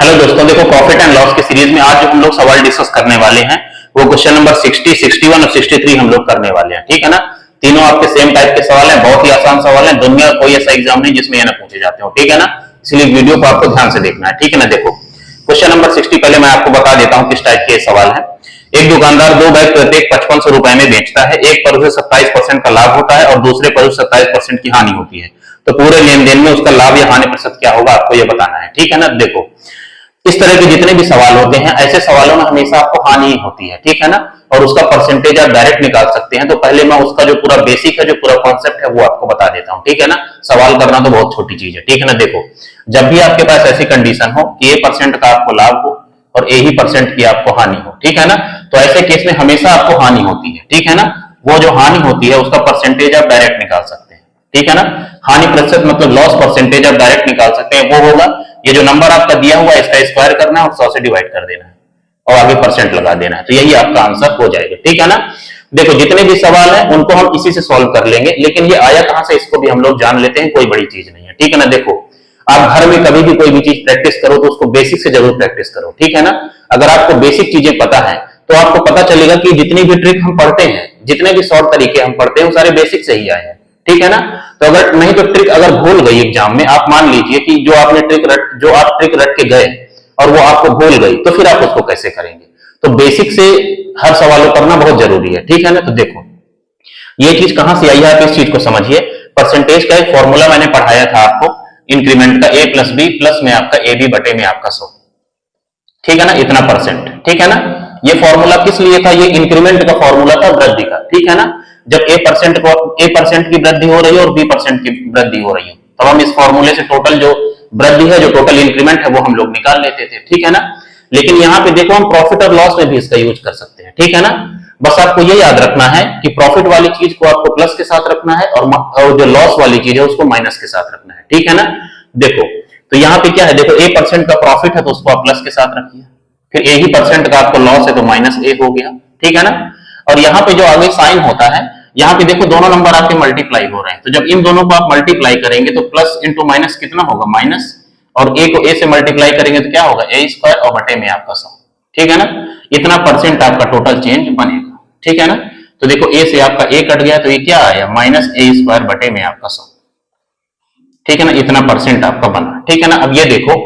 Hello दोस्तों, देखो profit and loss की सीरीज में आज जो हम लोग सवाल डिस्कस करने वाले हैं वो क्वेश्चन नंबर 60, 61 और 63 हम लोग करने वाले हैं। ठीक है ना। तीनों आपके सेम टाइप के सवाल हैं, बहुत ही आसान सवाल हैं। दुनिया का कोई ऐसा एग्जाम नहीं जिसमें ये ना पूछे जाते हो। ठीक है ना। इसलिए वीडियो को आपको ध्यान से देखना है। ठीक है ना। देखो क्वेश्चन नंबर 60 पहले मैं आपको बता देता हूं किस टाइप के सवाल है। एक दुकानदार दो बैग प्रत्येक 5500 रुपए में बेचता है। एक पर उसे 27% का लाभ होता है और दूसरे पर उसे 27% की हानि होती है। तो पूरे लेन देन में उसका लाभ या हानि प्रतिशत क्या होगा, आपको यह बताना है। ठीक है ना। देखो इस तरह के जितने भी सवाल होते हैं, ऐसे सवालों में हमेशा आपको हानि होती है। ठीक है ना। और उसका परसेंटेज आप डायरेक्ट निकाल सकते हैं। तो पहले मैं उसका जो पूरा बेसिक है, जो पूरा कॉन्सेप्ट है, वो आपको बता देता हूं। ठीक है ना। सवाल करना तो बहुत छोटी चीज है। ठीक है ना। देखो जब भी आपके पास ऐसी कंडीशन हो कि A% का आपको लाभ हो और A ही % की आपको हानि हो, ठीक है ना, तो ऐसे केस में हमेशा आपको हानि होती है। ठीक है ना। वो जो हानि होती है उसका परसेंटेज आप डायरेक्ट निकाल सकते हैं। ठीक है ना। हानि प्रतिशत मतलब लॉस परसेंटेज आप डायरेक्ट निकाल सकते हैं। वो होगा ये जो नंबर आपका दिया हुआ है इसका स्क्वायर करना है और 100 से डिवाइड कर देना है और आगे % लगा देना है। तो यही आपका आंसर हो जाएगा। ठीक है ना। देखो जितने भी सवाल हैं उनको हम इसी से सॉल्व कर लेंगे, लेकिन ये आया कहां से इसको भी हम लोग जान लेते हैं। कोई बड़ी चीज नहीं है। ठीक है ना। देखो आप घर में कभी भी कोई भी चीज प्रैक्टिस करो तो उसको बेसिक से जरूर प्रैक्टिस करो। ठीक है ना। अगर आपको बेसिक चीजें पता है तो आपको पता चलेगा कि जितनी भी ट्रिक हम पढ़ते हैं, जितने भी शॉर्ट तरीके हम पढ़ते हैं, वो सारे बेसिक से ही आए हैं। ठीक है ना। तो अगर नहीं तो ट्रिक अगर भूल गई एग्जाम में, आप मान लीजिए कि जो आप ट्रिक रट के गए और वो आपको भूल गई, तो फिर आप उसको कैसे करेंगे। तो बेसिक से हर सवाल को करना बहुत जरूरी है। ठीक है ना। तो देखो ये चीज कहां से आई है, आप इस चीज को समझिए। परसेंटेज का एक फॉर्मूला मैंने पढ़ाया था आपको, इंक्रीमेंट का A+B प्लस में आपका AB बटे में आपका 100। ठीक है ना। इतना %। ठीक है ना। ये फॉर्मूला किस लिए था, ये इंक्रीमेंट का फॉर्मूला था वृद्धि का। ठीक है ना। जब A% की वृद्धि हो रही है और B% की वृद्धि हो रही है, तो हम इस फॉर्मूले से टोटल जो वृद्धि है, जो टोटल इंक्रीमेंट है, वो हम लोग निकाल लेते थे। ठीक है ना। लेकिन यहाँ पे देखो हम प्रॉफिट और लॉस में भी इसका यूज कर सकते हैं। ठीक है ना। बस आपको ये याद रखना है कि प्रॉफिट वाली चीज को आपको प्लस के साथ रखना है और जो लॉस वाली चीज है उसको माइनस के साथ रखना है। ठीक है ना। देखो तो यहाँ पे क्या है, देखो A% का प्रॉफिट है तो उसको आप प्लस के साथ रखिए, फिर A ही % का आपको लॉस है तो -A हो गया। ठीक है ना। और यहाँ पे जो आगे साइन होता है, यहाँ पे देखो दोनों नंबर आपके मल्टीप्लाई हो रहे हैं, तो जब इन दोनों को आप मल्टीप्लाई करेंगे तो प्लस इंटू माइनस कितना होगा, माइनस, और A को A से मल्टीप्लाई करेंगे तो क्या होगा, A² और बटे में आपका 100। ठीक है ना। इतना % आपका टोटल चेंज बनेगा। ठीक है ना। तो देखो A से आपका A कट गया तो ये क्या आया, -A² बटे में आपका 100। ठीक है ना। इतना % आपका बना। ठीक है ना। अब ये देखो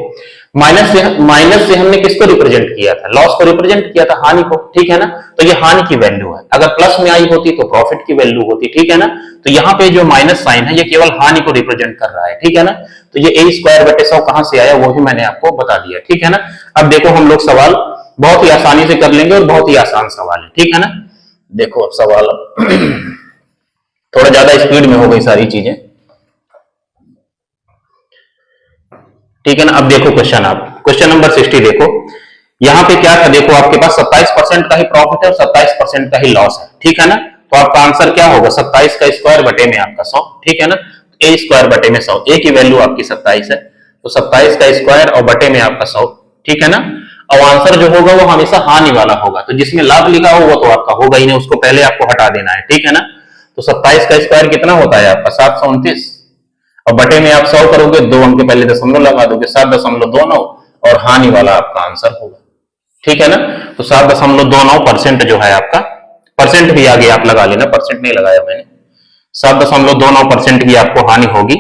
माइनस से हमने किसको रिप्रेजेंट किया था, लॉस को रिप्रेजेंट किया था, हानि को। ठीक है ना। तो ये हानि की वैल्यू है, अगर प्लस में आई होती तो प्रॉफिट की वैल्यू होती। ठीक है ना। तो यहाँ पे जो माइनस साइन है ये केवल हानि को रिप्रेजेंट कर रहा है। ठीक है ना। तो ये A² बटे 100 कहां से आया वो भी मैंने आपको बता दिया। ठीक है ना। अब देखो हम लोग सवाल बहुत ही आसानी से कर लेंगे और बहुत ही आसान सवाल है। ठीक है ना। देखो अब सवाल थोड़ा ज्यादा स्पीड में हो गई सारी चीजें। ठीक है ना। अब देखो क्वेश्चन नंबर 60 देखो, यहां पे क्या था, देखो आपके पास 27% का ही प्रॉफिट है और 27% का ही लॉस है। ठीक है ना। तो आपका आंसर क्या होगा, 27 का स्क्वायर बटे में आपका 100। ठीक है ना। A² बटे में 100, A की वैल्यू आपकी 27 है, तो 27 का स्क्वायर और बटे में आपका 100। ठीक है ना। और आंसर जो होगा वो हमेशा हानि वाला होगा, तो जिसमें लाभ लिखा हो वो तो आपका होगा ही नहीं, उसको पहले आपको हटा देना है। ठीक है ना। तो 27 का स्क्वायर कितना होता है आपका 729, और बटे में आप 100 करोगे, 2 अंक के पहले दशमलव लगा दोगे, 7.29, और हानि वाला आपका आंसर होगा। ठीक है ना। तो 7.29% जो है आपका, % भी आगे आप लगा लेना, % नहीं लगाया मैंने, 7.29% की आपको हानि होगी,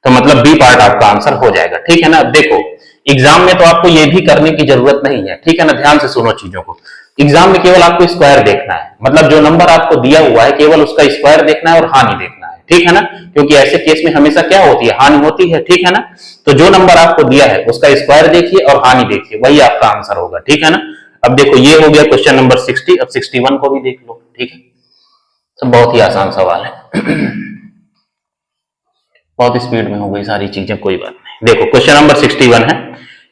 तो मतलब B पार्ट आपका आंसर हो जाएगा। ठीक है ना। अब देखो एग्जाम में तो आपको ये भी करने की जरूरत नहीं है। ठीक है ना। ध्यान से सुनो चीजों को, एग्जाम में केवल आपको स्क्वायर देखना है, मतलब जो नंबर आपको दिया हुआ है केवल उसका स्क्वायर देखना है और हानि देखना है। ठीक है ना। क्योंकि ऐसे केस में हमेशा क्या होती है, हानि होती है। ठीक है ना। तो जो नंबर आपको दिया है उसका स्क्वायर देखिए और हानि देखिए, वही आपका आंसर होगा। ठीक है ना। अब देखो ये हो गया क्वेश्चन नंबर 60। अब 61 को भी देख लो। ठीक है। तो बहुत ही आसान सवाल है बहुत स्पीड में हो गई सारी चीजें, कोई बात नहीं। देखो क्वेश्चन नंबर 61 है,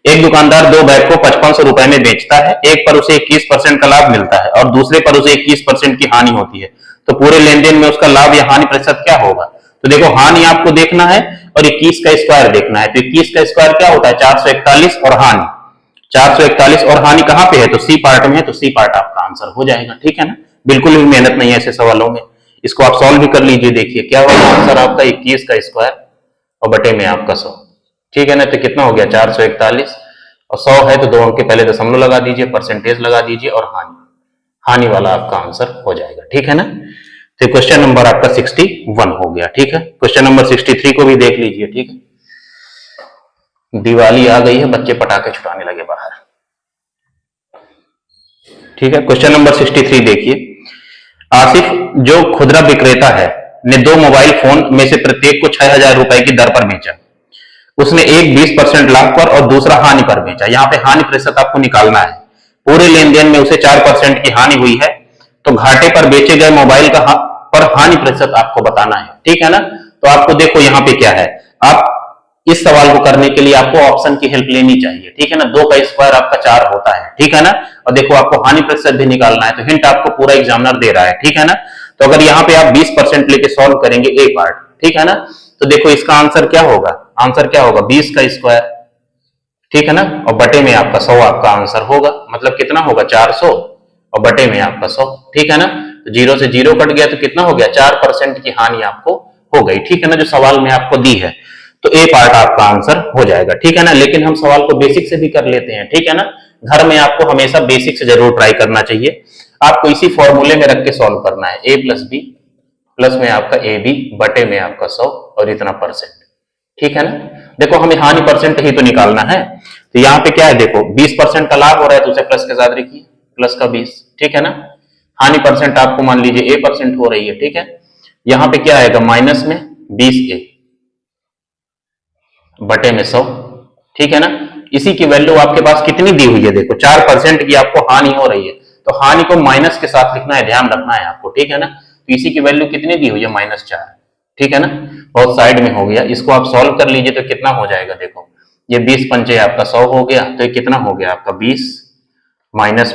एक दुकानदार दो बैग को 5500 रुपए में बेचता है। एक पर उसे 21% का लाभ मिलता है और दूसरे पर उसे 21% की हानि होती है। तो पूरे लेन देन में उसका लाभ या हानि प्रतिशत क्या होगा। तो देखो हानि आपको देखना है और 21 का स्क्वायर देखना है। तो 21 का स्क्वायर क्या होता है, 441, और हानि 441, और हानि कहां पे है, तो C पार्ट में है, तो C पार्ट आपका आंसर हो जाएगा। ठीक है ना। बिल्कुल भी मेहनत नहीं है ऐसे सवालों में, इसको आप सॉल्व भी कर लीजिए। देखिए क्या होगा आंसर आपका, 21 का स्क्वायर और बटे में आपका 100। ठीक है ना। तो कितना हो गया, 441, और 100 है तो 2 अंक के पहले दशमलव लगा दीजिए, परसेंटेज लगा दीजिए और हानि वाला आपका आंसर हो जाएगा। ठीक है ना। तो क्वेश्चन नंबर आपका 61 हो गया। ठीक है, क्वेश्चन नंबर 63 को भी देख लीजिए। ठीक है, दिवाली आ गई है, बच्चे पटाखे छुटाने लगे बाहर। ठीक है, क्वेश्चन नंबर 63 देखिए। आसिफ जो खुदरा विक्रेता है ने 2 मोबाइल फोन में से प्रत्येक को 6,000 रुपए की दर पर बेचा। उसने एक 20% लाभ पर और दूसरा हानि पर बेचा। यहां पे हानि प्रतिशत आपको निकालना है। पूरे लेन देन में उसे 4% की हानि हुई है, तो घाटे पर बेचे गए मोबाइल का पर हानि प्रतिशत आपको बताना है। ठीक है ना। तो आपको देखो यहाँ पे क्या है, आप इस सवाल को करने के लिए आपको ऑप्शन की हेल्प लेनी चाहिए। ठीक है ना, 2 का स्क्वायर आपका 4 होता है। ठीक है ना। और देखो आपको हानि प्रतिशत भी निकालना है, तो हिंट आपको पूरा एग्जामिनर दे रहा है। ठीक है ना। तो अगर यहाँ पे आप 20% लेके सॉल्व करेंगे ए पार्ट, ठीक है ना, तो देखो इसका आंसर क्या होगा, आंसर क्या होगा 20 का स्क्वायर। ठीक है ना, और बटे में आपका 100 आपका आंसर होगा। मतलब कितना होगा 400 और बटे में आपका 100। ठीक है ना, तो 0 से 0 कट गया तो कितना हो गया 4% की हानि आपको हो गई। ठीक है ना, जो सवाल में आपको दी है, तो ए पार्ट आपका आंसर हो जाएगा। ठीक है ना। लेकिन हम सवाल को बेसिक से भी कर लेते हैं। ठीक है ना, घर में आपको हमेशा बेसिक से जरूर ट्राई करना चाहिए। आपको इसी फॉर्मूले में रख के सॉल्व करना है, a प्लस बी प्लस में आपका ए बी बटे में आपका 100 और इतना परसेंट। ठीक है ना। देखो हमें हानि परसेंट ही तो निकालना है, तो यहाँ पे क्या है देखो 20% का लाभ हो रहा है तो उसे प्लस के साथ लिखिए, प्लस का 20। ठीक है ना। हानि परसेंट आपको मान लीजिए a% हो रही है। ठीक है, यहाँ पे क्या आएगा माइनस में 20a बटे में 100। ठीक है ना। इसी की वैल्यू आपके पास कितनी दी हुई है, देखो 4% की आपको हानि हो रही है, तो हानि को माइनस के साथ लिखना है, ध्यान रखना है आपको। ठीक है ना। तो इसी की वैल्यू कितनी दी हुई है -4। ठीक है ना, बहुत साइड में हो गया, इसको आप सॉल्व कर लीजिए तो कितना हो जाएगा, देखो ये 20 पंचे आपका 100 हो गया, तो ये कितना हो गया आपका 20 माइनस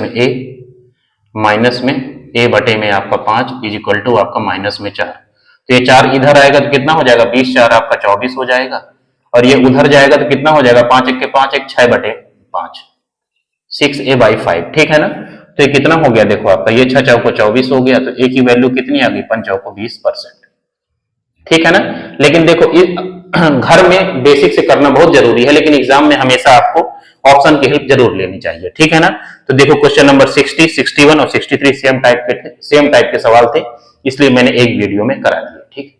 में a बटे में आपका 5 इज इक्वल टू आपका माइनस में 4। तो ये 4 इधर आएगा तो कितना हो जाएगा 20 4 आपका 24 हो जाएगा, और ये उधर जाएगा तो कितना हो जाएगा 5 1 के 5 1 6 बटे 5 6a/5। ठीक है ना। तो ये कितना हो गया देखो आपका ये 6 चौको 24 हो गया, तो a की वैल्यू कितनी आ गई 5 चौको 20%। ठीक है ना। लेकिन देखो घर में बेसिक से करना बहुत जरूरी है, लेकिन एग्जाम में हमेशा आपको ऑप्शन की हेल्प जरूर लेनी चाहिए। ठीक है ना। तो देखो क्वेश्चन नंबर 60, 61 और 63 सेम टाइप के सवाल थे, इसलिए मैंने एक वीडियो में करा दिया। ठीक।